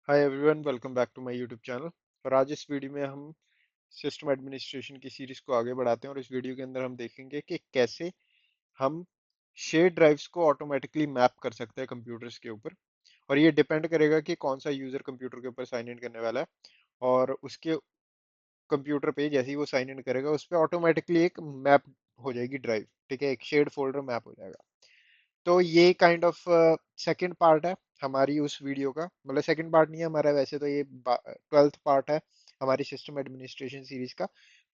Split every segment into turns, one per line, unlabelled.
Hi everyone, welcome back to my YouTube channel. और आज इस वीडियो में हम सिस्टम एडमिनिस्ट्रेशन की सीरीज को आगे बढ़ाते हैं और इस वीडियो के अंदर हम देखेंगे कि कैसे हम शेयर ड्राइव्स को ऑटोमेटिकली मैप कर सकते हैं कंप्यूटर्स के ऊपर। और ये डिपेंड करेगा कि कौन सा यूजर कंप्यूटर के ऊपर साइन इन करने वाला है, और उसके कंप्यूटर पे जैसे ही वो साइन इन करेगा उस पर ऑटोमेटिकली एक मैप हो जाएगी ड्राइव। ठीक है, एक शेयर्ड फोल्डर मैप हो जाएगा। तो ये काइंड ऑफ सेकंड पार्ट है हमारी उस वीडियो का, मतलब सेकंड पार्ट नहीं है हमारा, वैसे तो ये 12th पार्ट है हमारी सिस्टम एडमिनिस्ट्रेशन सीरीज का।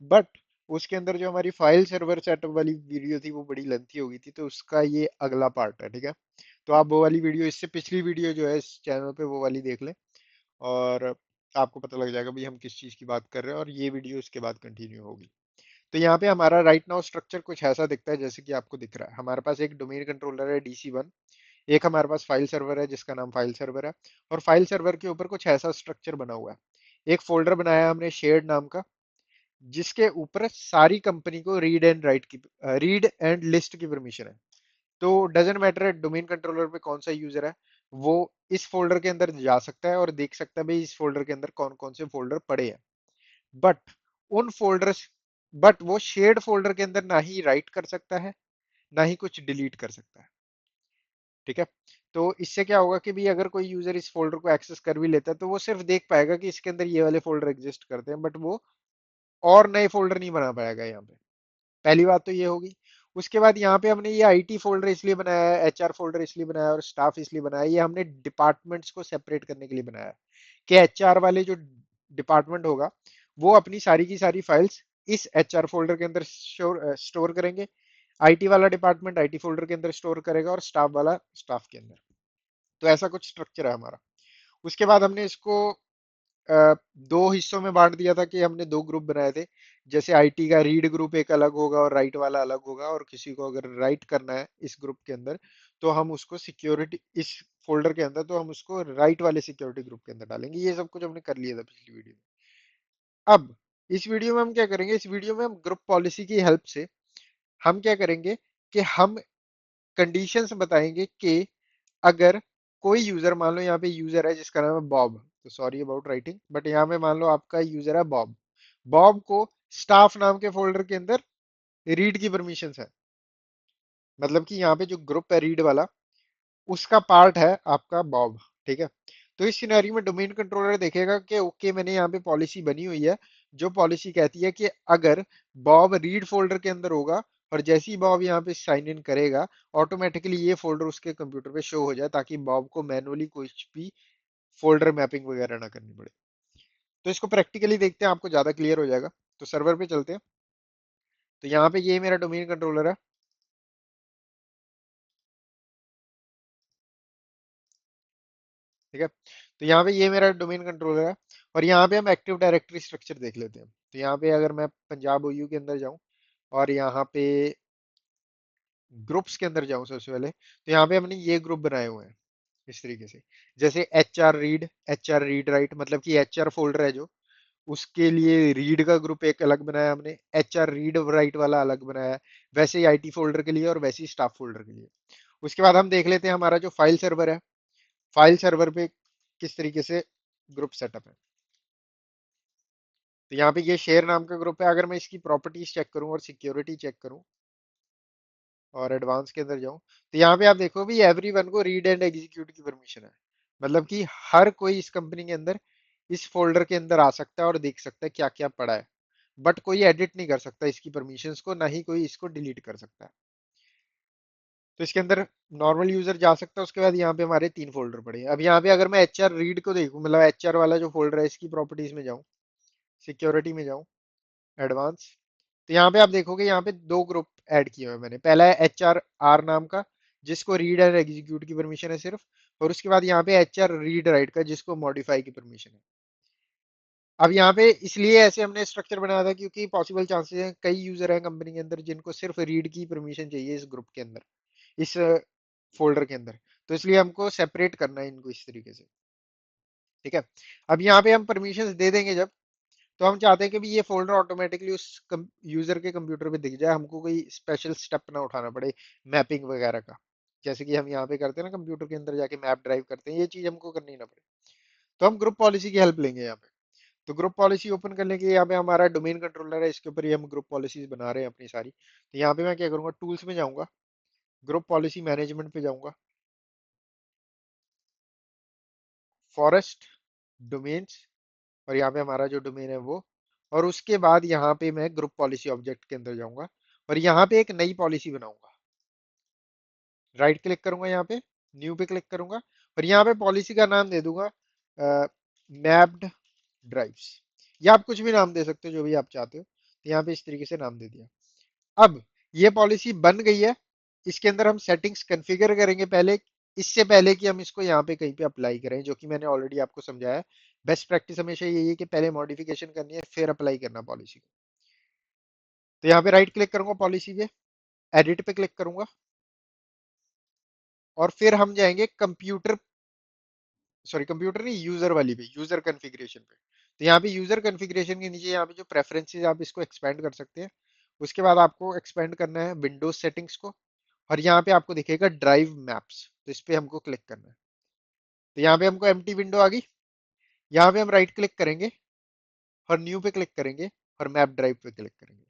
बट उसके अंदर जो हमारी फाइल सर्वर सेटअप वाली वीडियो थी वो बड़ी लेंथी हो गई थी, तो उसका ये अगला पार्ट है। ठीक है, तो आप वो वाली वीडियो, इससे पिछली वीडियो जो है इस चैनल पे, वो वाली देख लें और आपको पता लग जाएगा भाई हम किस चीज़ की बात कर रहे हैं, और ये वीडियो इसके बाद कंटिन्यू होगी। तो यहाँ पे हमारा राइट नाउ स्ट्रक्चर कुछ ऐसा दिखता है जैसे कि आपको दिख रहा है। हमारे पास एक डोमेन कंट्रोलर है DC1, एक हमारे पास फाइल सर्वर है जिसका नाम फाइल सर्वर है, और फाइल सर्वर के ऊपर कुछ ऐसा स्ट्रक्चर बना हुआ है। एक फोल्डर बनाया हमने शेयर्ड नाम का, जिसके ऊपर सारी कंपनी को रीड एंड लिस्ट की परमिशन है। तो डजेंट मैटर डोमेन कंट्रोलर पे कौन सा यूजर है, वो इस फोल्डर के अंदर जा सकता है और देख सकता है भाई इस फोल्डर के अंदर कौन कौन से फोल्डर पड़े हैं। बट उन फोल्डर्स बट वो शेयर्ड फोल्डर के अंदर ना ही राइट कर सकता है, ना ही कुछ डिलीट कर सकता है। ठीक है, तो इससे क्या होगा कि भी अगर कोई यूजर इस फोल्डर को एक्सेस कर भी लेता है तो वो सिर्फ देख पाएगा कि इसके अंदर ये वाले फोल्डर एग्जिस्ट करते हैं, बट वो और नए फोल्डर नहीं बना पाएगा यहाँ पे। पहली बात तो ये होगी। उसके बाद यहाँ पे हमने ये IT फोल्डर इसलिए बनाया है, HR फोल्डर इसलिए बनाया है और स्टाफ इसलिए बनाया है, ये हमने डिपार्टमेंट्स को सेपरेट करने के लिए बनाया है कि HR वाले जो डिपार्टमेंट होगा वो अपनी सारी की सारी फाइल्स इस HR फोल्डर के अंदर स्टोर करेंगे। IT वाला डिपार्टमेंट IT फोल्डर के अंदर स्टोर करेगा और स्टाफ वाला स्टाफ के अंदर। तो ऐसा कुछ स्ट्रक्चर है हमारा। उसके बाद हमने इसको दो हिस्सों में बांट दिया था कि हमने दो ग्रुप बनाए थे। जैसे IT का रीड ग्रुप एक अलग होगा और राइट वाला अलग होगा, और किसी को अगर राइट करना है इस ग्रुप के अंदर तो हम उसको सिक्योरिटी इस फोल्डर के अंदर, तो हम उसको राइट वाले सिक्योरिटी ग्रुप के अंदर डालेंगे। ये सब कुछ हमने कर लिया था पिछली वीडियो में। अब इस वीडियो में हम क्या करेंगे, इस वीडियो में हम ग्रुप पॉलिसी की हेल्प से हम क्या करेंगे कि हम कंडीशंस बताएंगे कि अगर कोई यूजर, मान लो यहाँ पे यूजर है जिसका नाम है बॉब, तो सॉरी अबाउट राइटिंग, बट यहाँ पे मान लो आपका यूजर है बॉब। बॉब को स्टाफ नाम के फोल्डर के अंदर रीड की परमिशन है। मतलब कि यहाँ पे जो ग्रुप है रीड वाला, उसका पार्ट है आपका बॉब। ठीक है, तो इस सिनेरियो में डोमेन कंट्रोलर देखेगा कि ओके मैंने यहाँ पे पॉलिसी बनी हुई है, जो पॉलिसी कहती है कि अगर बॉब रीड फोल्डर के अंदर होगा और जैसे ही बॉब यहाँ पे साइन इन करेगा, ऑटोमेटिकली ये फोल्डर उसके कंप्यूटर पे शो हो जाए, ताकि बॉब को मैनुअली कुछ भी फोल्डर मैपिंग वगैरह ना करनी पड़े। तो इसको प्रैक्टिकली देखते हैं, आपको ज्यादा क्लियर हो जाएगा। तो सर्वर पे चलते हैं। तो यहाँ पे ये मेरा डोमेन कंट्रोलर है। ठीक है, तो यहाँ पे ये मेरा डोमेन कंट्रोलर है, और यहाँ पे हम एक्टिव डायरेक्टरी स्ट्रक्चर देख लेते हैं। तो यहाँ पे अगर मैं पंजाब OU के अंदर जाऊँ और यहाँ पे ग्रुप्स के अंदर जाऊँ सबसे पहले, तो यहाँ पे हमने ये ग्रुप बनाए हुए हैं इस तरीके से। जैसे HR रीड राइट, मतलब कि HR फोल्डर है जो, उसके लिए रीड का ग्रुप एक अलग बनाया हमने, HR रीड राइट वाला अलग बनाया है। वैसे ही IT फोल्डर के लिए और वैसे ही स्टाफ फोल्डर के लिए। उसके बाद हम देख लेते हैं हमारा जो फाइल सर्वर है, फाइल सर्वर पे किस तरीके से ग्रुप सेटअप है। तो यहाँ पे ये शेयर नाम का ग्रुप है। अगर मैं इसकी प्रॉपर्टीज चेक करूँ और सिक्योरिटी चेक करूँ और एडवांस के अंदर जाऊँ, तो यहाँ पे आप देखो भी एवरी वन को रीड एंड एग्जीक्यूट की परमिशन है। मतलब कि हर कोई इस कंपनी के अंदर इस फोल्डर के अंदर आ सकता है और देख सकता है क्या क्या पड़ा है, बट कोई एडिट नहीं कर सकता इसकी परमिशंस को, ना ही कोई इसको डिलीट कर सकता है। तो इसके अंदर नॉर्मल यूजर जा सकता है। उसके बाद यहाँ पे हमारे 3 फोल्डर पड़े हैं। अब यहाँ पे अगर मैं HR रीड को देखूँ, मतलब HR वाला जो फोल्डर है, इसकी प्रॉपर्टीज में जाऊँ, सिक्योरिटी में जाऊँ, एडवांस, तो यहाँ पे आप देखोगे यहाँ पे दो ग्रुप ऐड किए हुए हैं मैंने। पहला है HR नाम का, जिसको रीड एंड एग्जीक्यूट की परमिशन है सिर्फ, और उसके बाद यहाँ पे HR रीड राइट का, जिसको मॉडिफाई की परमिशन है। अब यहाँ पे इसलिए ऐसे हमने स्ट्रक्चर बनाया था क्योंकि पॉसिबल चांसेस हैं कई यूजर हैं कंपनी के अंदर जिनको सिर्फ रीड की परमिशन चाहिए इस ग्रुप के अंदर, इस फोल्डर के अंदर। तो इसलिए हमको सेपरेट करना है इनको इस तरीके से। ठीक है, अब यहाँ पे हम परमिशंस दे देंगे जब, तो हम चाहते हैं कि भी ये फोल्डर ऑटोमेटिकली उस यूजर के कंप्यूटर पे दिख जाए, हमको कोई स्पेशल स्टेप ना उठाना पड़े मैपिंग वगैरह का। जैसे कि हम यहाँ पे करते हैं ना, कंप्यूटर के अंदर जाके मैप ड्राइव करते हैं, ये चीज हमको करनी ना पड़े। तो हम ग्रुप पॉलिसी की हेल्प लेंगे यहाँ पे। तो ग्रुप पॉलिसी ओपन करने के लिए यहाँ पे हमारा डोमेन कंट्रोलर है, इसके ऊपर ही हम ग्रुप पॉलिसीज बना रहे हैं अपनी सारी। तो यहाँ पे मैं क्या करूंगा, टूल्स में जाऊंगा, ग्रुप पॉलिसी मैनेजमेंट पे जाऊंगा, फॉरेस्ट, डोमेन्स, और यहाँ पे हमारा जो डोमेन है वो, और उसके बाद यहाँ पे मैं ग्रुप पॉलिसी ऑब्जेक्ट के अंदर जाऊंगा और यहाँ पे एक नई पॉलिसी बनाऊंगा। राइट क्लिक करूंगा यहाँ पे, न्यू पे क्लिक करूंगा और यहाँ पे पॉलिसी का नाम दे दूंगा मैप्ड ड्राइव्स, या आप कुछ भी नाम दे सकते हो जो भी आप चाहते हो। तो यहाँ पे इस तरीके से नाम दे दिया। अब ये पॉलिसी बन गई है, इसके अंदर हम सेटिंग्स कॉन्फ़िगर करेंगे पहले, इससे पहले कि हम इसको यहाँ पे कहीं पे अप्लाई करें, जो कि मैंने ऑलरेडी आपको समझाया है। बेस्ट प्रैक्टिस हमेशा यही है कि पहले मॉडिफिकेशन करनी है फिर अप्लाई करना पॉलिसी को। तो यहाँ पे राइट क्लिक करूंगा पॉलिसी पे, एडिट पे क्लिक करूंगा और फिर हम जाएंगे कंप्यूटर, सॉरी कंप्यूटर नहीं, यूजर वाली पे, यूजर कॉन्फ़िगरेशन पे। तो यहाँ पे यूजर कॉन्फ़िगरेशन के नीचे यहाँ पे जो प्रेफरेंसेस, आप इसको एक्सपेंड कर सकते हैं। उसके बाद आपको एक्सपेंड करना है विंडोज सेटिंग्स को, और यहाँ पे आपको दिखेगा ड्राइव मैप्स, तो इस पे हमको क्लिक करना है। तो यहाँ पे हमको एम्प्टी विंडो आ गई, यहाँ पे हम राइट क्लिक करेंगे और न्यू पे क्लिक करेंगे और मैप ड्राइव पे क्लिक करेंगे।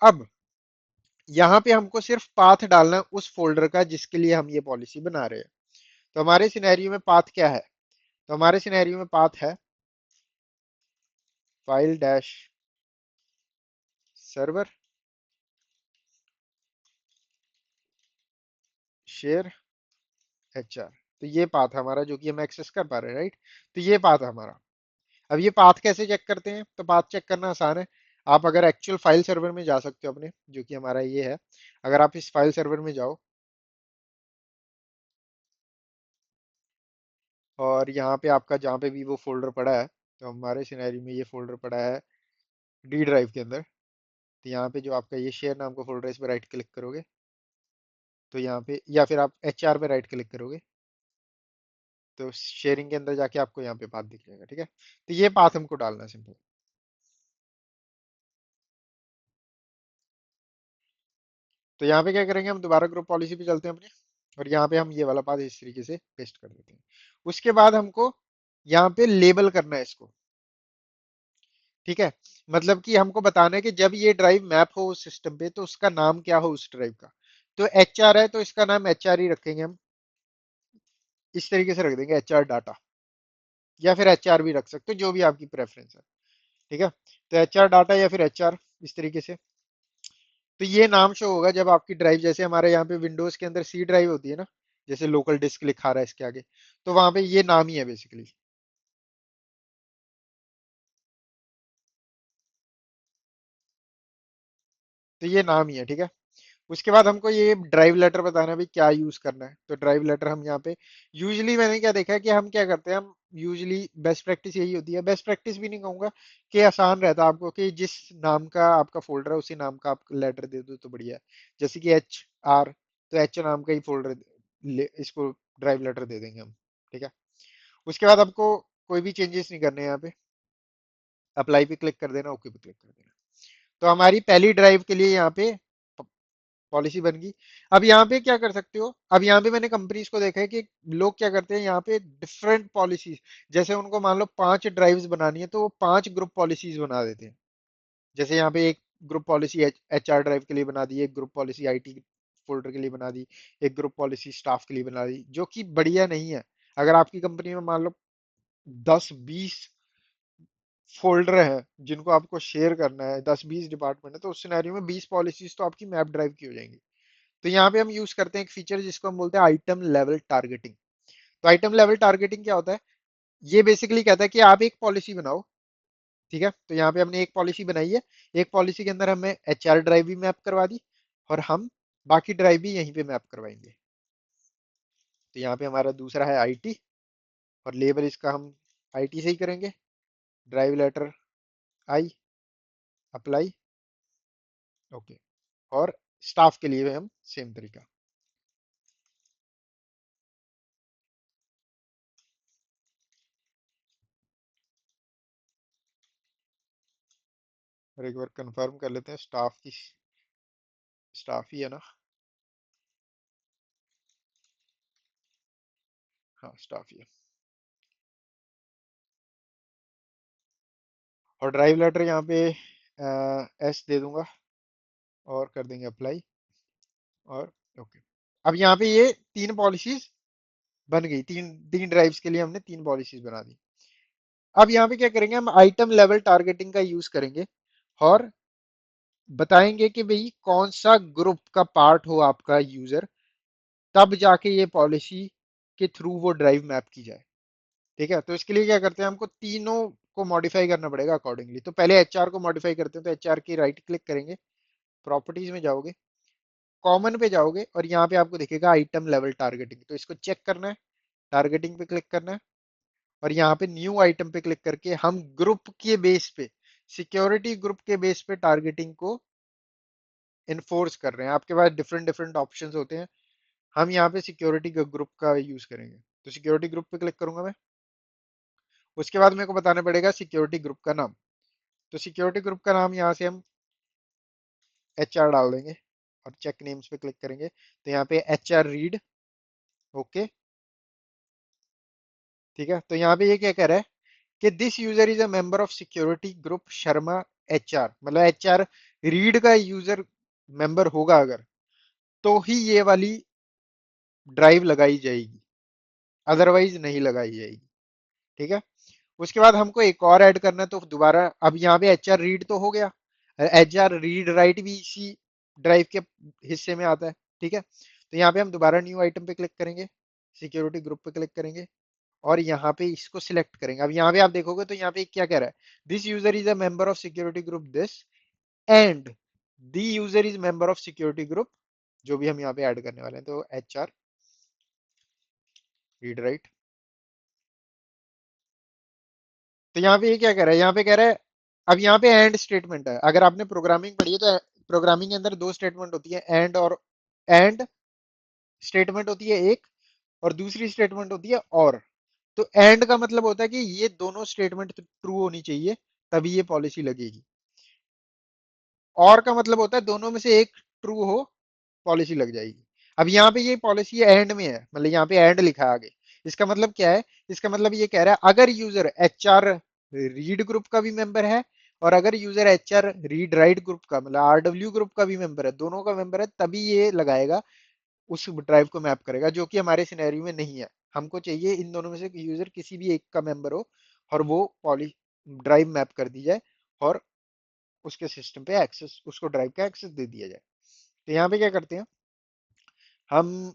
अब यहाँ पे हमको सिर्फ पाथ डालना है उस फोल्डर का जिसके लिए हम ये पॉलिसी बना रहे हैं। तो हमारे सिनेरियो में पाथ क्या है, तो हमारे सिनेरियो में पाथ है file dash server share HR. तो ये पाथ हमारा जो कि हम एक्सेस कर पा रहे हैं, राइट। तो ये पाथ हमारा। अब ये पाथ कैसे चेक करते हैं, तो पाथ चेक करना आसान है। आप अगर एक्चुअल फाइल सर्वर में जा सकते हो अपने, जो कि हमारा ये है। अगर आप इस फाइल सर्वर में जाओ और यहाँ पे आपका जहाँ पे भी वो फोल्डर पड़ा है, तो हमारे सिनेरियो में ये फोल्डर पड़ा है डी ड्राइव के अंदर। तो यहाँ पे जो आपका ये शेयर नाम का फोल्डर है, इस पर राइट क्लिक करोगे तो यहाँ पे, या फिर आप एच आर पे राइट क्लिक करोगे तो शेयरिंग के अंदर जाके आपको यहाँ पे पाथ दिख जाएगा, ठीक है। तो ये पाथ हमको डालना है सिंपल। तो यहाँ पे क्या करेंगे, हम दोबारा ग्रुप पॉलिसी पे चलते हैं अपने, और यहाँ पे हम ये वाला पाथ इस तरीके से पेस्ट कर देते हैं। उसके बाद हमको यहाँ पे लेबल करना है इसको, ठीक है। मतलब कि हमको बताना है कि जब ये ड्राइव मैप हो उस सिस्टम पे तो उसका नाम क्या हो उस ड्राइव का। तो एच आर है तो इसका नाम एच आर ही रखेंगे हम, इस तरीके से रख देंगे एच आर डाटा, या फिर एच आर भी रख सकते हो, जो भी आपकी प्रेफरेंस है, ठीक है। तो एच आर डाटा या फिर एच आर, इस तरीके से। तो ये नाम शो होगा जब आपकी ड्राइव, जैसे हमारे यहाँ पे विंडोज के अंदर सी ड्राइव होती है ना, जैसे लोकल डिस्क लिखा रहा है इसके आगे, तो वहां पे ये नाम ही है बेसिकली। तो ये नाम ही है, ठीक है। उसके बाद हमको ये ड्राइव लेटर बताना भी क्या यूज करना है। तो ड्राइव लेटर हम यहाँ पे, यूजली मैंने क्या देखा है कि हम क्या करते हैं, हम यूजली बेस्ट प्रैक्टिस यही होती है, बेस्ट प्रैक्टिस भी नहीं कहूंगा कि आसान रहता है आपको, कि जिस नाम का आपका फोल्डर है उसी नाम का आप लेटर दे दो तो बढ़िया है। जैसे कि एच आर, तो एच नाम का ही फोल्डर, इसको ड्राइव लेटर दे देंगे हम, ठीक है। उसके बाद आपको कोई भी चेंजेस नहीं करने हैं यहाँ पे, अप्लाई पे क्लिक कर देना, ओके पे क्लिक कर देना। तो हमारी पहली ड्राइव के लिए यहाँ पे पॉलिसी बन गई। अब यहाँ पे क्या कर सकते हो, अब यहाँ पे मैंने कंपनीज को देखा है कि लोग क्या करते हैं यहाँ पे डिफरेंट पॉलिसीज, जैसे उनको मान लो 5 ड्राइव्स बनानी है तो वो 5 ग्रुप पॉलिसीज बना देते हैं। जैसे यहाँ पे एक group policy H R drive के लिए बना दी, एक ग्रुप पॉलिसी आईटी फोल्डर के लिए बना दी, एक ग्रुप पॉलिसी स्टाफ के लिए बना दी, जो कि बढ़िया नहीं है। अगर आपकी कंपनी में मान लो 10-20 फोल्डर हैं जिनको आपको शेयर करना है, 10-20 डिपार्टमेंट है, तो उस सिनेरियो में 20 पॉलिसीज तो आपकी मैप ड्राइव की हो जाएंगी। तो यहाँ पे हम यूज करते हैं एक फीचर जिसको हम बोलते हैं आइटम लेवल टारगेटिंग। तो आइटम लेवल टारगेटिंग क्या होता है, ये बेसिकली कहता है कि आप एक पॉलिसी बनाओ, ठीक है। तो यहाँ पे हमने एक पॉलिसी बनाई है, एक पॉलिसी के अंदर हमें एच आर ड्राइव भी मैप करवा दी, और हम बाकी ड्राइव भी यहीं पे मैप करवाएंगे। तो यहाँ पे हमारा दूसरा है आईटी, और लेबल इसका हम आईटी से ही करेंगे, ड्राइव लेटर आई, अप्लाई, ओके। और स्टाफ के लिए हम सेम तरीका। और एक बार कंफर्म कर लेते हैं, स्टाफ की, स्टाफ ही है ना, हाँ स्टाफ ही है। और ड्राइव लेटर यहाँ पे एस दे दूंगा और कर देंगे अप्लाई और ओके। अब यहाँ पे ये तीन पॉलिसीज बन गई, तीन तीन ड्राइव्स के लिए हमने तीन पॉलिसीज बना दी। अब यहाँ पे क्या करेंगे, हम आइटम लेवल टारगेटिंग का यूज करेंगे और बताएंगे कि भाई कौन सा ग्रुप का पार्ट हो आपका यूजर, तब जाके ये पॉलिसी के थ्रू वो ड्राइव मैप की जाए। ठीक है, तो इसके लिए क्या करते हैं, हमको तीनों को मॉडिफाई करना पड़ेगा अकॉर्डिंगली। तो पहले एचआर को मॉडिफाई करते हैं, तो एचआर की राइट क्लिक करेंगे, प्रॉपर्टीज में जाओगे, कॉमन पे जाओगे और यहाँ पे आपको दिखेगा आइटम लेवल टारगेटिंग, तो इसको चेक करना है, टारगेटिंग पे क्लिक करना है और यहाँ पे न्यू आइटम पे क्लिक करके हम ग्रुप के बेस पे, सिक्योरिटी ग्रुप के बेस पे टारगेटिंग को इन्फोर्स कर रहे हैं। आपके पास डिफरेंट डिफरेंट ऑप्शंस होते हैं, हम यहाँ पे सिक्योरिटी ग्रुप का यूज करेंगे। तो सिक्योरिटी ग्रुप पे क्लिक करूंगा मैं, उसके बाद मेरे को बताना पड़ेगा सिक्योरिटी ग्रुप का नाम। तो सिक्योरिटी ग्रुप का नाम यहाँ से हम एच आर डाल देंगे और चेक नेम्स पे क्लिक करेंगे, तो यहाँ पे एच आर रीड, ओके। ठीक है, तो यहाँ पे ये क्या कह रहा है कि this user is a member of security group Sharma H R, मतलब एच आर रीड का यूजर मेंबर होगा अगर, तो ही ये वाली ड्राइव लगाई जाएगी, अदरवाइज नहीं लगाई जाएगी। ठीक है, उसके बाद हमको एक और ऐड करना है, तो दोबारा अब यहाँ पे एच आर रीड तो हो गया, एच आर रीड राइट भी इसी ड्राइव के हिस्से में आता है। ठीक है, तो यहाँ पे हम दोबारा न्यू आइटम पे क्लिक करेंगे, सिक्योरिटी ग्रुप पे क्लिक करेंगे और यहाँ पे इसको सिलेक्ट करेंगे। अब यहाँ पे आप देखोगे तो यहाँ पे क्या कह रहा है, this user is a member of security group this and the user is member of security group, जो भी हम यहाँ पे ऐड करने वाले हैं, तो एच आर रीड राइट। तो यहाँ पे ये क्या कह रहा है, यहाँ पे कह रहा है, अब यहाँ पे एंड स्टेटमेंट है। अगर आपने प्रोग्रामिंग पढ़ी है तो प्रोग्रामिंग के अंदर दो स्टेटमेंट होती है, एंड और एंड स्टेटमेंट होती है एक, और दूसरी स्टेटमेंट होती है और। तो एंड का मतलब होता है कि ये दोनों स्टेटमेंट ट्रू होनी चाहिए तभी ये पॉलिसी लगेगी, और का मतलब होता है दोनों में से एक ट्रू हो पॉलिसी लग जाएगी। अब यहाँ पे ये पॉलिसी एंड में है, मतलब यहाँ पे एंड लिखा है आगे। इसका मतलब क्या है, इसका मतलब ये कह रहा है अगर user H R read group का भी मेंबर है और अगर user H R read write group का, मतलब आरडब्ल्यू ग्रुप का भी मेंबर है, दोनों का मेंबर है, तभी ये लगाएगा, उस ड्राइव को मैप करेगा, जो कि हमारे सिनेरियो में नहीं है। हमको चाहिए इन दोनों में से यूजर किसी भी एक का मेंबर हो और वो पॉली ड्राइव मैप कर दी जाए और उसके सिस्टम पे एक्सेस, उसको ड्राइव का एक्सेस दे दिया जाए। तो यहाँ पे क्या करते हैं, हम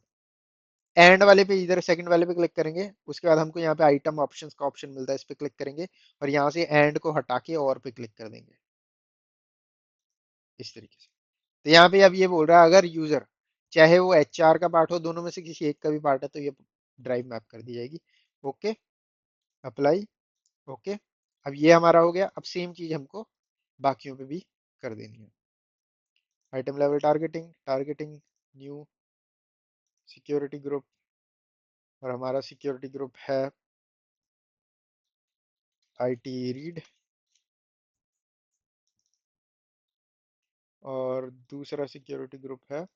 एंड वाले पे, इधर सेकंड वाले पे क्लिक करेंगे, उसके बाद हमको यहाँ पे आइटम ऑप्शंस का ऑप्शन मिलता है, इस पे क्लिक करेंगे और यहाँ से एंड को हटा के और पे क्लिक कर देंगे, इस तरीके से। तो यहाँ पे अब ये बोल रहा है अगर यूजर, चाहे वो एच आर का पार्ट हो, दोनों में से किसी एक का भी पार्ट है, तो ये ड्राइव मैप कर दी जाएगी। Okay, apply, okay. अब ये हमारा हो गया। अब सेम चीज हमको बाकियों पे भी कर देनी है। Item level targeting, targeting new security group, और हमारा सिक्योरिटी ग्रुप है आईटी रीड, और दूसरा सिक्योरिटी ग्रुप है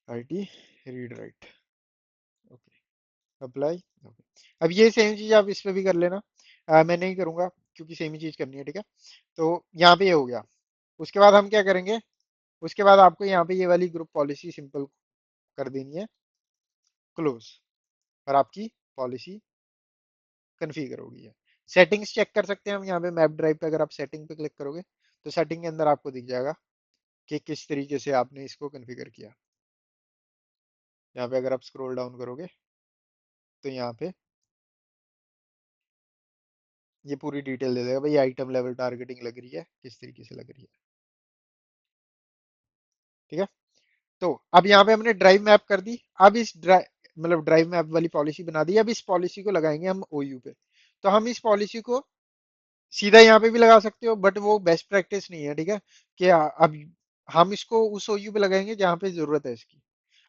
IT read write. Okay, apply, okay. अब ये सेम चीज आप इस पे भी कर लेना, मैं नहीं करूंगा क्योंकि सेम ही चीज करनी है। ठीक है, तो यहाँ पे ये हो गया। उसके बाद हम क्या करेंगे, उसके बाद आपको यहाँ पे ये वाली ग्रुप पॉलिसी सिंपल कर देनी है क्लोज, और आपकी पॉलिसी कन्फिगर होगी है। सेटिंग्स चेक कर सकते हैं हम यहाँ पे मैप ड्राइव पे, अगर आप सेटिंग पे क्लिक करोगे तो सेटिंग के अंदर आपको दिख जाएगा कि किस तरीके से आपने इसको कन्फिगर किया। यहाँ पे अगर आप स्क्रॉल डाउन करोगे तो यहाँ पे ये पूरी डिटेल दे देगा भाई, आइटम लेवल टारगेटिंग लग रही है किस तरीके से लग रही है। ठीक है, तो अब यहाँ पे हमने ड्राइव मैप कर दी। अब इस ड्राइव, मतलब ड्राइव मैप वाली पॉलिसी बना दी, अब इस पॉलिसी को लगाएंगे हम ओयू पे। तो हम इस पॉलिसी को सीधा यहाँ पे भी लगा सकते हो, बट वो बेस्ट प्रैक्टिस नहीं है। ठीक है, कि अब हम इसको उस ओयू पे लगाएंगे जहाँ पे जरूरत है इसकी।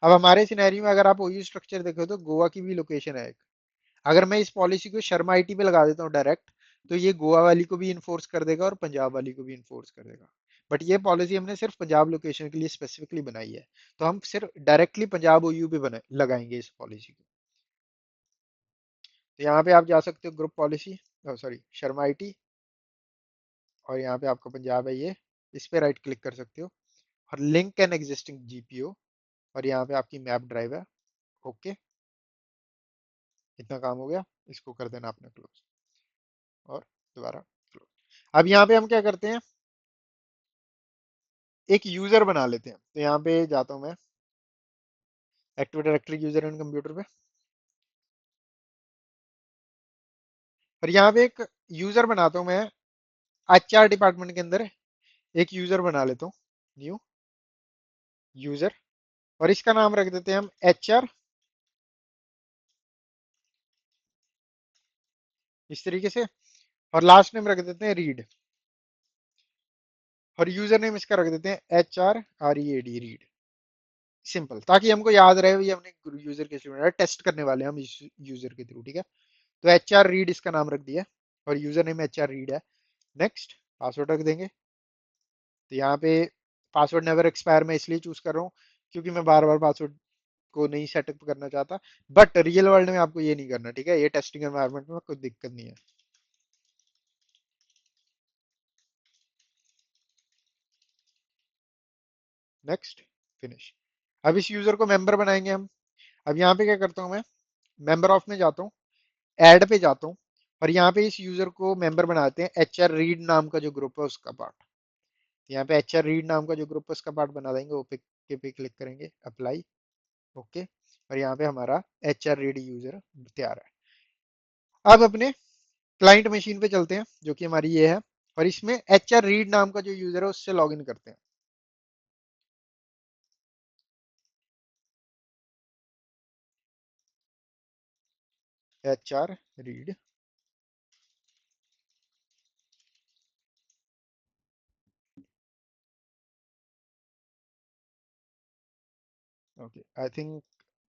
अब हमारे सिनेरियो में अगर आप ओयू स्ट्रक्चर देखो तो गोवा की भी लोकेशन है एक। अगर मैं इस पॉलिसी को शर्मा आईटी पे लगा देता हूँ डायरेक्ट, तो ये गोवा वाली को भी इन्फोर्स कर देगा और पंजाब वाली को भी इन्फोर्स कर देगा। बट ये पॉलिसी हमने सिर्फ पंजाब लोकेशन के लिए स्पेसिफिकली बनाई है, तो हम सिर्फ डायरेक्टली पंजाब ओयू पे बना लगाएंगे इस पॉलिसी को। तो यहाँ पे आप जा सकते हो group policy, sorry Sharma IT, और यहाँ पे आपका पंजाब है ये, इस पे राइट क्लिक कर सकते हो और लिंक एन एग्जिस्टिंग जीपीओ, और यहाँ पे आपकी मैप ड्राइव है। ओके, इतना काम हो गया, इसको कर देना आपने क्लोज, और दोबारा क्लोज। अब यहाँ पे हम क्या करते हैं, एक यूजर बना लेते हैं। तो यहाँ पे जाता हूँ मैं active directory user and computer पे, और यहाँ पे एक यूजर बनाता हूँ मैं, एचआर डिपार्टमेंट के अंदर एक यूजर बना लेता हूँ, न्यू यूजर, और इसका नाम रख देते हैं हम एचआर, इस तरीके से, और लास्ट नेम रख देते हैं रीड, और यूजर नेम इसका रख देते हैं HRREAD, रीड, सिंपल, ताकि हमको याद रहे ये हमने यूजर के थ्रू टेस्ट करने वाले हैं हम इस यूजर के थ्रू, ठीक है। तो HRREAD इसका नाम रख दिया, और यूजर नेम HRREAD है। नेक्स्ट, पासवर्ड रख देंगे। तो यहाँ पे पासवर्ड नेवर एक्सपायर मैं इसलिए चूज कर रहा हूँ क्योंकि मैं बार बार पासवर्ड को नहीं सेटअप करना चाहता, बट रियल वर्ल्ड में आपको ये नहीं करना, ठीक है, ये टेस्टिंग एनवायरनमेंट में कोई दिक्कत नहीं है। Next, finish. अब इस यूजर को मेंबर बनाएंगे हम। अब यहाँ पे क्या करता हूँ मैं, मेंबर ऑफ में जाता हूँ, ऐड पे जाता हूँ, और यहाँ पे इस यूजर को मेंबर बनाते हैं एच आर रीड नाम का जो ग्रुप है उसका पार्ट। यहाँ पे एच आर रीड नाम का जो ग्रुप है उसका पार्ट बना देंगे, ओके पे क्लिक करेंगे, अप्लाई, ओके, और यहाँ पे हमारा एच आर रीड यूजर तैयार है। अब अपने क्लाइंट मशीन पे चलते हैं जो कि हमारी ये है, और इसमें एच आर रीड नाम का जो यूजर है उससे लॉग इन करते हैं। H R read, okay, I think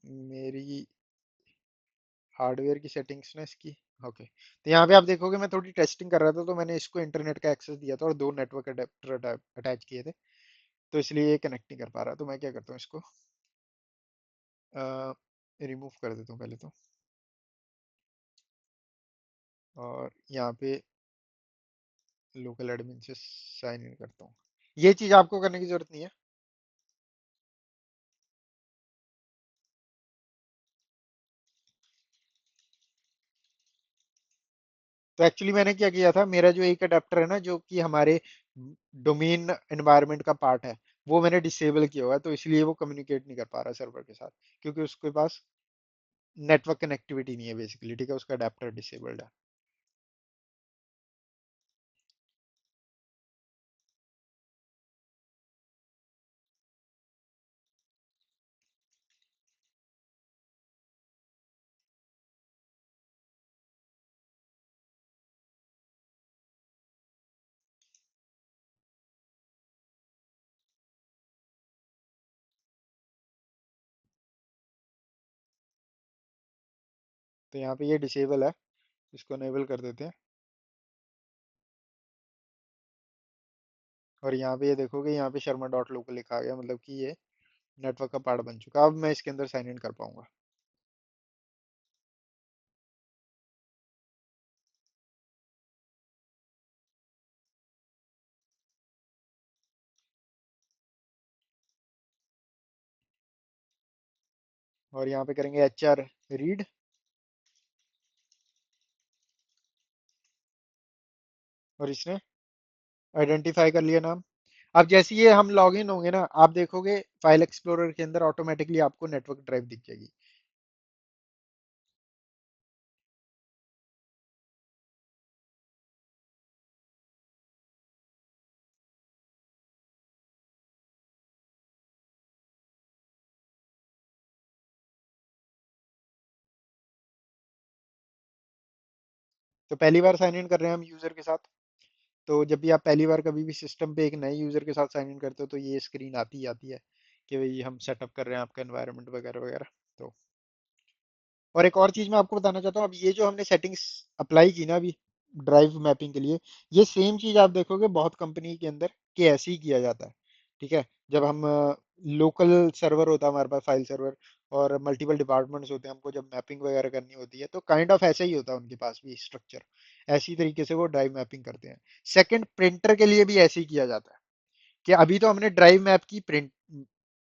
मेरी हार्डवेयर की सेटिंग्स ना इसकी, ओके। तो यहाँ पे आप देखोगे मैं थोड़ी टेस्टिंग कर रहा था, तो मैंने इसको इंटरनेट का एक्सेस दिया था और दो नेटवर्क अडेप्टर अटैच किए थे, तो इसलिए ये कनेक्ट नहीं कर पा रहा। तो मैं क्या करता हूँ, इसको रिमूव कर देता हूँ पहले तो, और यहाँ पे लोकल एडमिन से साइन इन करता हूँ। ये चीज़ आपको करने की जरूरत नहीं है। तो एक्चुअली मैंने क्या किया था, मेरा जो एक अडेप्टर है ना जो कि हमारे डोमेन एनवायरनमेंट का पार्ट है, वो मैंने डिसेबल किया हुआ है, तो इसलिए वो कम्युनिकेट नहीं कर पा रहा सर्वर के साथ, क्योंकि उसके पास नेटवर्क कनेक्टिविटी नहीं है बेसिकली, ठीक है, उसका अडेप्टर डिसेबल्ड है। तो यहाँ पे ये डिसेबल है, इसको अनेबल कर देते हैं, और यहाँ पे ये देखोगे, यहाँ पे शर्मा डॉट लोकल लिखा आ गया, मतलब कि ये नेटवर्क का पार्ट बन चुका। अब मैं इसके अंदर साइन इन कर पाऊंगा। और यहाँ पे करेंगे एच आर रीड, और इसने आइडेंटिफाई कर लिया नाम। अब जैसे ये हम लॉग इन होंगे ना, आप देखोगे फाइल एक्सप्लोरर के अंदर ऑटोमेटिकली आपको नेटवर्क ड्राइव दिख जाएगी। तो पहली बार साइन इन कर रहे हैं हम यूजर के साथ, तो जब भी आप पहली बार कभी भी सिस्टम पे एक नए यूजर के साथ साइन इन करते हो तो ये स्क्रीन आती ही आती है कि भाई हम सेटअप कर रहे हैं आपका एनवायरनमेंट वगैरह वगैरह। तो और एक और चीज मैं आपको बताना चाहता हूँ, अब ये जो हमने सेटिंग्स अप्लाई की ना अभी ड्राइव मैपिंग के लिए, ये सेम चीज आप देखोगे बहुत कंपनी के अंदर कि ऐसे ही किया जाता है, ठीक है। जब हम लोकल सर्वर होता है हमारे पास, फाइल सर्वर, और मल्टीपल डिपार्टमेंट्स होते हैं, हमको जब मैपिंग वगैरह करनी होती है तो काइंड ऑफ ऐसा ही होता है उनके पास भी स्ट्रक्चर। ऐसी तरीके से वो ड्राइव मैपिंग करते हैं। सेकंड, प्रिंटर के लिए भी ऐसे ही किया जाता है कि अभी तो हमने ड्राइव मैप की, प्रिंट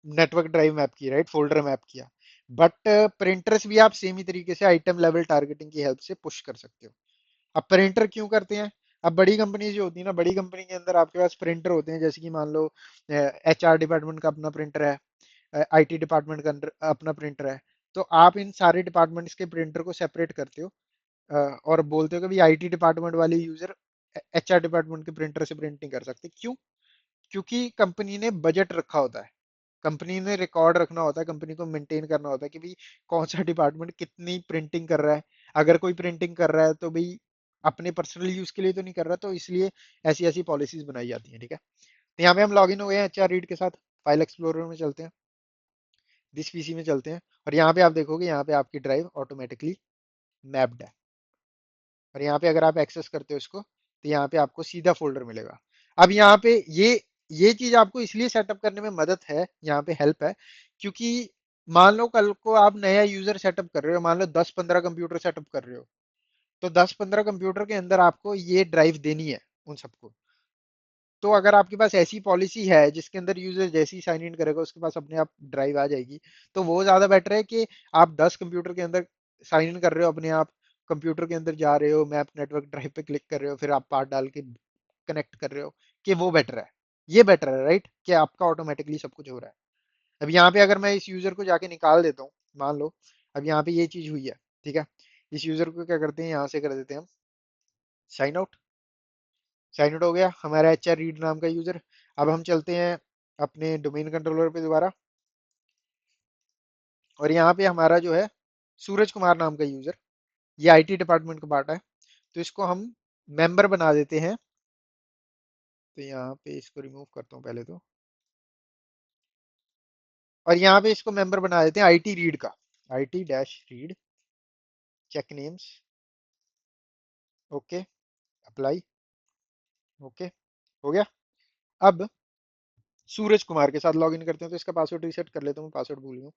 नेटवर्क ड्राइव मैप की, राइट, फोल्डर मैप किया, बट प्रिंटर्स भी आप सेम ही तरीके से आइटम लेवल टारगेटिंग की हेल्प से पुश कर सकते हो। अब प्रिंटर क्यों करते हैं? अब बड़ी कंपनी जो होती है ना, बड़ी कंपनी के अंदर आपके पास प्रिंटर होते हैं, जैसे कि मान लो HR डिपार्टमेंट का अपना प्रिंटर है, IT डिपार्टमेंट का अपना प्रिंटर है। तो आप इन सारे डिपार्टमेंट्स के प्रिंटर को सेपरेट करते हो, और बोलते हो कि भाई IT डिपार्टमेंट वाले यूजर HR डिपार्टमेंट के प्रिंटर से प्रिंट नहीं कर सकते। क्यों? क्योंकि कंपनी ने बजट रखा होता है, कंपनी ने रिकॉर्ड रखना होता है, कंपनी को मेंटेन करना होता है कि भाई कौन सा डिपार्टमेंट कितनी प्रिंटिंग कर रहा है। अगर कोई प्रिंटिंग कर रहा है तो भाई अपने पर्सनल यूज के लिए तो नहीं कर रहा, तो इसलिए ऐसी ऐसी पॉलिसीज बनाई जाती हैं, ठीक है। तो यहाँ पे हम लॉग इन हो गए हैं HR रीड के साथ। फाइल एक्सप्लोरर में चलते हैं, दिस PC में चलते हैं, और यहाँ पे आप देखोगे, यहाँ पे आपकी ड्राइव ऑटोमेटिकली मैप्ड है। और यहाँ पे अगर आप एक्सेस करते हो इसको, तो यहाँ पे आपको सीधा फोल्डर मिलेगा। अब यहाँ पे ये चीज आपको इसलिए सेटअप करने में मदद है, यहाँ पे हेल्प है, क्योंकि मान लो कल को आप नया यूजर सेटअप कर रहे हो, मान लो 10-15 कंप्यूटर सेटअप कर रहे हो, तो 10-15 कंप्यूटर के अंदर आपको ये ड्राइव देनी है उन सबको। तो अगर आपके पास ऐसी पॉलिसी है जिसके अंदर यूजर जैसे ही साइन इन करेगा उसके पास अपने आप ड्राइव आ जाएगी, तो वो ज्यादा बेटर है कि आप 10 कंप्यूटर के अंदर साइन इन कर रहे हो अपने आप, कंप्यूटर के अंदर जा रहे हो, मैप नेटवर्क ड्राइव पे क्लिक कर रहे हो, फिर आप पाथ डाल के कनेक्ट कर रहे हो, कि वो बेटर है। ये बेटर है, राइट, कि आपका ऑटोमेटिकली सब कुछ हो रहा है। अब यहाँ पे अगर मैं इस यूजर को जाके निकाल देता हूँ, मान लो अब यहाँ पे ये चीज हुई है, ठीक है, इस यूजर को क्या करते हैं, यहाँ से कर देते हैं हम साइन आउट। साइन आउट हो गया हमारा HR रीड नाम का यूजर। अब हम चलते हैं अपने डोमेन कंट्रोलर पे दोबारा, और यहाँ पे हमारा जो है सूरज कुमार नाम का यूजर, ये IT डिपार्टमेंट का पार्ट है, तो इसको हम मेंबर बना देते हैं। तो यहाँ पे इसको रिमूव करता हूँ पहले तो, और यहाँ पे इसको मेंबर बना देते हैं IT रीड का, IT-रीड, check names, okay, apply, okay, हो गया। अब सूरज कुमार के साथ लॉगिन करते हैं, तो इसका पासवर्ड रीसेट कर लेता हूँ, पासवर्ड भूल गया।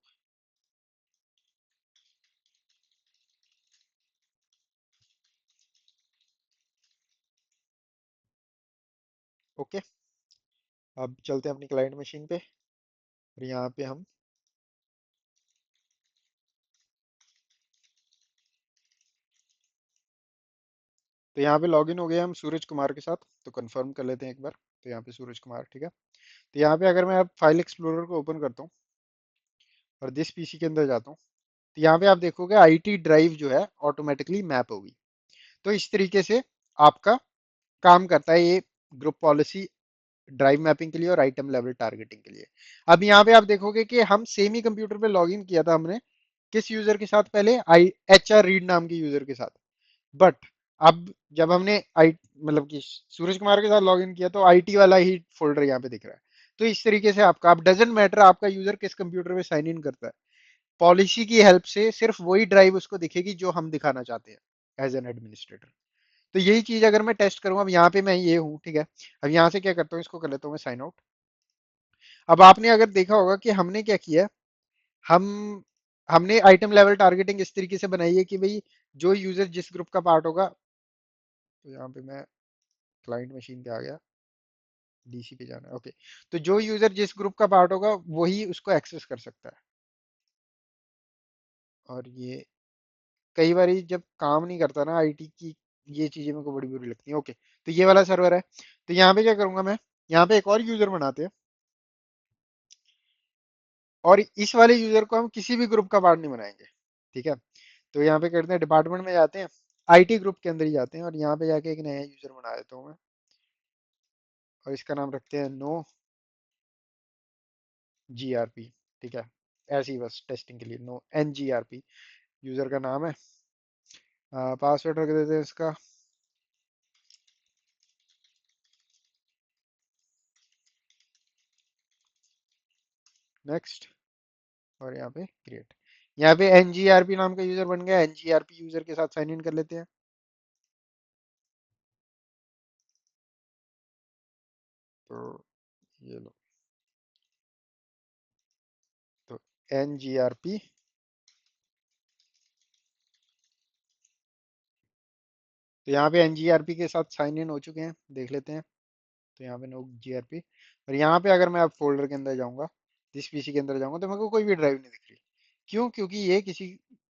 ओके, अब चलते हैं अपनी क्लाइंट मशीन पे, और यहाँ पे हम, तो यहाँ पे लॉगिन हो गए हम सूरज कुमार के साथ, तो कंफर्म कर लेते हैं एक बार। तो यहाँ पे सूरज कुमार, ठीक है। तो यहाँ पे अगर मैं अब फाइल एक्सप्लोरर को ओपन करता हूँ और दिस PC के अंदर जाता हूँ, तो यहाँ पे आप देखोगे IT ड्राइव जो है ऑटोमेटिकली मैप होगी। तो इस तरीके से आपका काम करता है ये ग्रुप पॉलिसी, ड्राइव मैपिंग के लिए और आइटम लेवल टारगेटिंग के लिए। अब यहाँ पे आप देखोगे कि हम सेम ही कंप्यूटर पे लॉगिन किया था हमने, किस यूजर के साथ, पहले HR रीड नाम के यूजर के साथ, बट अब जब हमने आई मतलब कि सूरज कुमार के साथ लॉगिन किया, तो IT वाला ही फोल्डर यहाँ पे दिख रहा है। तो इस तरीके से आपका, अब डजेंट मैटर आपका यूजर किस कंप्यूटर पे साइन इन करता है, पॉलिसी की हेल्प से सिर्फ वही ड्राइव उसको दिखेगी जो हम दिखाना चाहते हैं एज एन एडमिनिस्ट्रेटर। तो यही चीज अगर मैं टेस्ट करूँ, अब यहाँ पे मैं ये हूँ, ठीक है, अब यहाँ से क्या करता हूँ, इसको कर लेता हूँ मैं साइन आउट। अब आपने अगर देखा होगा कि हमने क्या किया, हम हमने आइटम लेवल टारगेटिंग इस तरीके से बनाई है कि भाई जो यूजर जिस ग्रुप का पार्ट होगा, तो यहाँ पे मैं क्लाइंट मशीन पे आ गया, DC पे जाना है, ओके। तो जो यूजर जिस ग्रुप का पार्ट होगा वही उसको एक्सेस कर सकता है। और ये कई बार जब काम नहीं करता ना IT की, ये चीजें मेरे को बड़ी बुरी लगती हैं, ओके। तो ये वाला सर्वर है, तो यहाँ पे क्या करूंगा मैं, यहाँ पे एक और यूजर बनाते हैं, और इस वाले यूजर को हम किसी भी ग्रुप का पार्ट नहीं बनाएंगे, ठीक है। तो यहाँ पे करते हैं, डिपार्टमेंट में जाते हैं, IT ग्रुप के अंदर ही जाते हैं, और यहाँ पे जाके एक नया यूजर बना देता हूँ मैं, और इसका नाम रखते हैं नो GRP, ठीक है, ऐसे ही बस टेस्टिंग के लिए, नो NGRP यूजर का नाम है। पासवर्ड रख देते हैं इसका, नेक्स्ट, और यहाँ पे क्रिएट। यहाँ पे NGRP नाम का यूजर बन गया, NGRP यूजर के साथ साइन इन कर लेते हैं। तो ये लो, NGRP। तो यहाँ पे NGRP के साथ साइन इन हो चुके हैं, देख लेते हैं। तो यहाँ पे नो GRP, और यहाँ पे अगर मैं अब फोल्डर के अंदर जाऊंगा, जिस पीसी के अंदर जाऊंगा, तो मेरे को कोई भी ड्राइव नहीं दिख रही। क्यों? क्योंकि ये किसी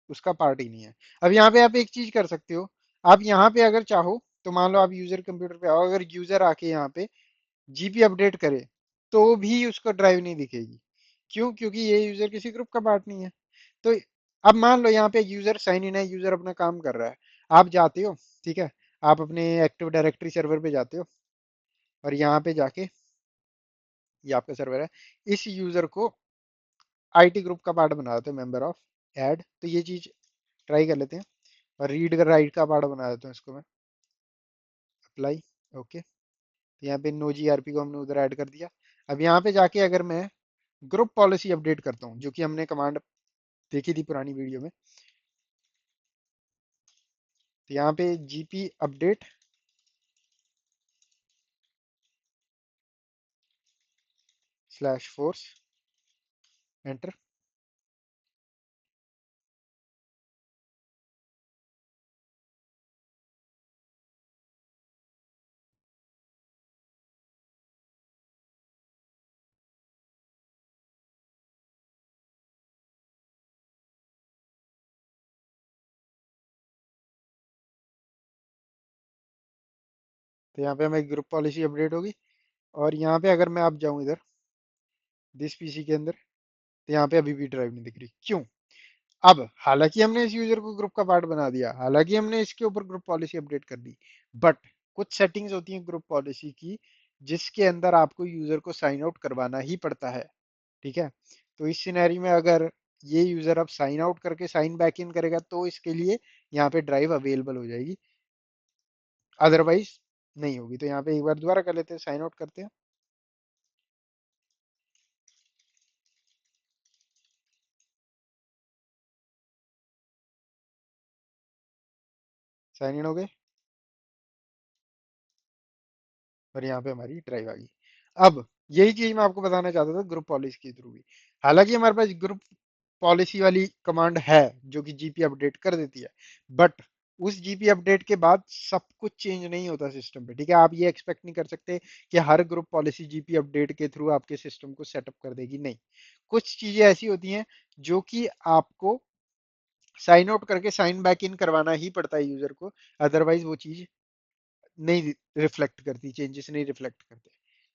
उसका पार्ट ही नहीं है। अब यहाँ पे आप एक चीज कर सकते हो, आप यहाँ पे अगर चाहो तो मान लो आप यूजर कंप्यूटर पे आओ, अगर यूजर आके यहाँ पे जीपी अपडेट करे तो भी उसको ड्राइव नहीं दिखेगी। क्यों? क्योंकि ये यूजर किसी ग्रुप का पार्ट नहीं है। तो अब मान लो यहाँ पे यूजर साइन इन है, यूजर अपना काम कर रहा है, आप जाते हो, ठीक है, आप अपने एक्टिव डायरेक्टरी सर्वर पे जाते हो, और यहाँ पे जाके, ये आपका सर्वर है, इस यूजर को आईटी ग्रुप का पार्ट बना देते हैं, मेंबर ऑफ ऐड। तो ये चीज ट्राई कर लेते हैं, और रीड का राइट का पार्ट बना देता हूँ इसको मैं, अप्लाई, ओके। तो यहाँ पे नो जीआरपी को हमने उधर ऐड कर दिया। अब यहाँ पे जाके अगर मैं ग्रुप पॉलिसी अपडेट करता हूँ, जो कि हमने कमांड देखी थी पुरानी वीडियो में, तो यहाँ पे जीपी अपडेट /force, एंटर। तो यहाँ पे हमारी ग्रुप पॉलिसी अपडेट होगी, और यहाँ पे अगर मैं आप जाऊँ इधर दिस पीसी के अंदर, तो यहाँ पे अभी भी ड्राइव नहीं दिख रही। क्यों? अब हालांकि हमने इस यूजर को ग्रुप का पार्ट बना दिया, हालांकि हमने इसके ऊपर ग्रुप पॉलिसी अपडेट कर दी, बट कुछ सेटिंग्स होती हैं ग्रुप पॉलिसी की, जिसके अंदर आपको यूजर को साइन आउट करवाना ही पड़ता है, ठीक है। तो इस सिनेरी में अगर ये यूजर अब साइन आउट करके साइन बैक इन करेगा तो इसके लिए यहाँ पे ड्राइव अवेलेबल हो जाएगी, अदरवाइज नहीं होगी। तो यहाँ पे एक बार दोबारा कर लेते हैं, साइन आउट करते हैं, साइन इन हो गए, और यहाँ पे हमारी ड्राइव आ गई। अब यही चीज मैं आपको बताना चाहता था ग्रुप पॉलिसी के थ्रू भी, हालांकि हमारे पास ग्रुप पॉलिसी वाली कमांड है जो कि जीपी अपडेट कर देती है, बट उस जीपी अपडेट के बाद सब कुछ चेंज नहीं होता सिस्टम पे, ठीक है। आप ये एक्सपेक्ट नहीं कर सकते कि हर ग्रुप पॉलिसी जीपी अपडेट के थ्रू आपके सिस्टम को सेटअप कर देगी, नहीं। कुछ चीजें ऐसी होती हैं जो कि आपको साइन आउट करके साइन बैक इन करवाना ही पड़ता है यूजर को, अदरवाइज वो चीज नहीं रिफ्लेक्ट करती, चेंजेस नहीं रिफ्लेक्ट करते,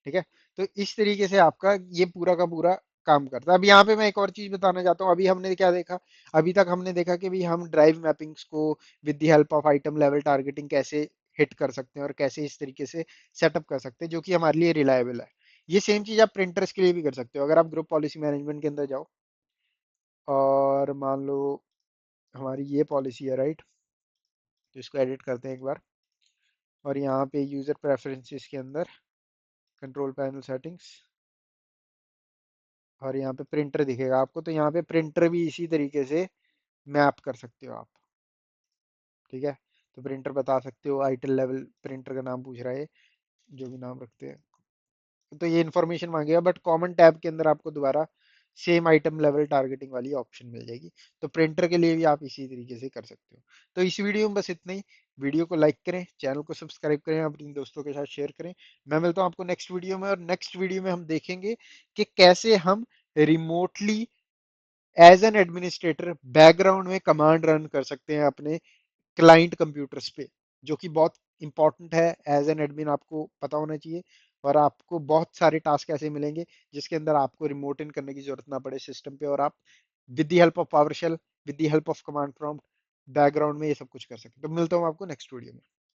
ठीक है। तो इस तरीके से आपका ये पूरा का पूरा काम करता है। अब यहाँ पे मैं एक और चीज बताना चाहता हूँ, अभी हमने क्या देखा, अभी तक हमने देखा कि भी हम ड्राइव मैपिंग्स को with the help of item level targeting कैसे हिट कर सकते हैं, और कैसे इस तरीके से सेटअप कर सकते हैं जो कि हमारे लिए रिलायबल है। ये सेम चीज आप प्रिंटर्स के लिए भी कर सकते हो। अगर आप ग्रुप पॉलिसी मैनेजमेंट के अंदर जाओ, और मान लो हमारी ये पॉलिसी है, राइट, तो इसको एडिट करते हैं एक बार, और यहाँ पे यूजर प्रेफरेंसेस के अंदर कंट्रोल पैनल सेटिंग्स, और यहाँ पे प्रिंटर दिखेगा आपको, तो यहाँ पे प्रिंटर भी इसी तरीके से मैप कर सकते हो आप, ठीक है। तो प्रिंटर बता सकते हो, आइटल लेवल प्रिंटर का नाम पूछ रहा है, जो भी नाम रखते हैं, तो ये इन्फॉर्मेशन मांगेगा, बट कॉमन टैब के अंदर आपको दोबारा सेम आइटम लेवल टारगेटिंग वाली ऑप्शन मिल जाएगी। तो प्रिंटर के लिए भी आप इसी तरीके से कर सकते हो। तो इस वीडियो में बस इतना ही। वीडियो को लाइक करें, चैनल को सब्सक्राइब करें, अपने दोस्तों के साथ शेयर करें। मैं मिलता हूं आपको नेक्स्ट वीडियो में, और नेक्स्ट वीडियो में हम देखेंगे कि कैसे हम remotely as an administrator background में कमांड रन कर सकते हैं अपने क्लाइंट कंप्यूटर्स पे, जो कि बहुत इंपॉर्टेंट है। एज एन एडमिन आपको पता होना चाहिए, और आपको बहुत सारे टास्क ऐसे मिलेंगे जिसके अंदर आपको रिमोट इन करने की जरूरत ना पड़े सिस्टम पे, और आप with the help of PowerShell, with the help of command prompt background में ये सब कुछ कर सकते हैं। तो मिलता हूँ आपको नेक्स्ट वीडियो में।